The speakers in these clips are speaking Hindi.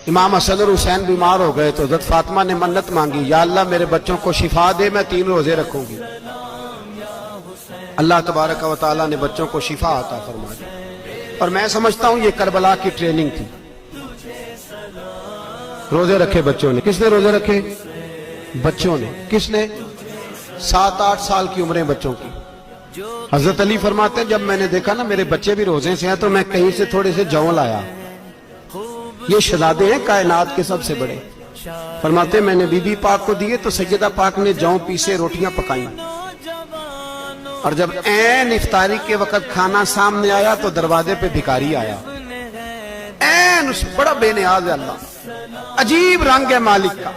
इमाम हसन और हुसैन बीमार हो गए तो हज़रत फातिमा ने मन्नत मांगी, या अल्लाह मेरे बच्चों को शिफा दे, मैं 3 रोजे रखूंगी। अल्लाह तबारक व तआला ने बच्चों को शिफा अता फरमा दी। और मैं समझता हूं ये करबला की ट्रेनिंग थी। रोजे रखे बच्चों ने। किसने रोजे रखे? बच्चों ने। किसने? 7-8 साल की उम्रें बच्चों की। हजरत अली फरमाते हैं जब मैंने देखा ना मेरे बच्चे भी रोजे से हैं तो मैं कहीं से थोड़े से जौ लाया। ये शहजादे हैं कायनात के सबसे बड़े। फरमाते मैंने बीबी पाक को दिए तो सैयदा पाक ने जौ पीसे रोटियां पकाई, और जब ऐन इफ्तारी के वक्त खाना सामने आया तो दरवाजे पे भिखारी आया। ऐन उस बड़ा बेनियाज है अल्लाह, अजीब रंग है मालिक का।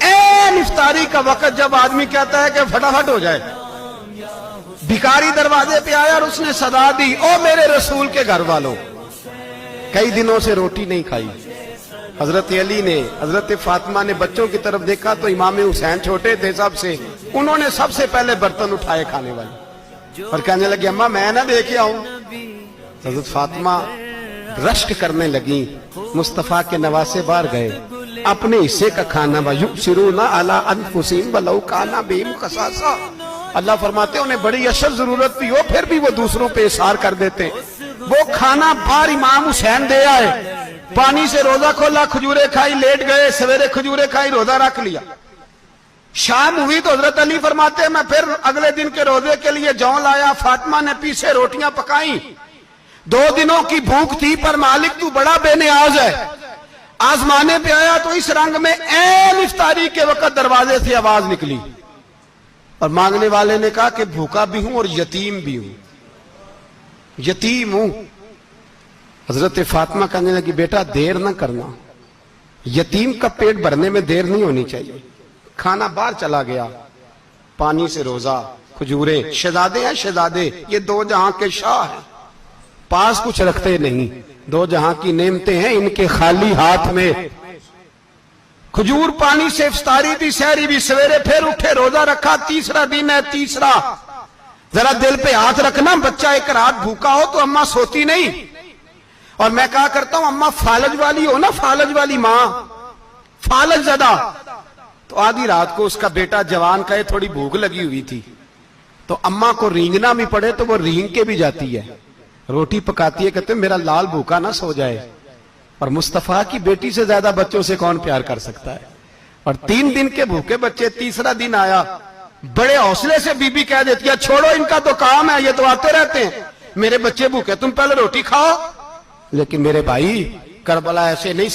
ऐन इफ्तारी का वक्त जब आदमी कहता है कि फटाफट हो जाए, भिखारी दरवाजे पे आया और उसने सदा दी, ओ मेरे रसूल के घर वालों, कई दिनों से रोटी नहीं खाई। हजरत अली ने, हजरत फातिमा ने बच्चों की तरफ देखा तो इमाम हुसैन छोटे थे सबसे, उन्होंने सबसे पहले बर्तन उठाए खाने वाले, और कहने लगे अम्मा मैं ना देखे आऊं। हजरत फातिमा रश्क करने लगी। मुस्तफा के नवासे बाहर गए, अपने हिस्से का खाना युबसिरूना अला अनफुसिहिम वलौ काना बिहिम खसासा। अल्लाह फरमाते उन्हें बड़ी अशद जरूरत भी हो फिर भी वो दूसरों पे इशार कर देते। वो खाना बाहर इमाम हुसैन दे आए, पानी से रोजा खोला, खजूरे खाई, लेट गए, सवेरे खजूरे खाई, रोजा रख लिया। शाम हुई तो हजरत अली फरमाते मैं फिर अगले दिन के रोजे के लिए जौ लाया, फातिमा ने पीछे रोटियां पकाई। 2 दिनों की भूख थी पर मालिक तू बड़ा बेनियाज है। आजमाने पे आया तो इस रंग में ऐन इफ्तारी के वक्त दरवाजे से आवाज निकली, और मांगने वाले ने कहा कि भूखा भी हूं और यतीम भी हूं, यतीम हूं। हजरत फातिमा कहने लगी बेटा देर ना करना, यतीम का पेट भरने में देर नहीं होनी चाहिए। खाना बाहर चला गया, पानी से रोजा, खजूरे। शहजादे हैं शहजादे, ये 2 जहां के शाह हैं, पास कुछ रखते नहीं, 2 जहां की नेमतें हैं इनके खाली हाथ में। खजूर पानी से इफ्तारी भी, सहरी भी, सवेरे फिर उठे, रोजा रखा। 3रा दिन है, तीसरा। जरा दिल पे हाथ रखना, बच्चा एक रात भूखा हो तो अम्मा सोती नहीं। और मैं कहा करता हूं अम्मा फालज वाली हो ना, फालज वाली मां, फालज ज्यादा, तो आधी रात को उसका बेटा जवान का थोड़ी भूख लगी हुई थी तो अम्मा को रींगना भी पड़े तो वो रींग के भी जाती है, रोटी पकाती है, कहते मेरा लाल भूखा ना सो जाए। और मुस्तफा की बेटी से ज्यादा बच्चों से कौन प्यार कर सकता है। और 3 दिन के भूखे बच्चे, 3रा दिन आया, बड़े हौसले से बीबी कह देती है छोड़ो इनका तो काम है, ये तो आते रहते हैं, मेरे बच्चे भूखे, तुम पहले रोटी खाओ। लेकिन मेरे भाई करबला ऐसे नहीं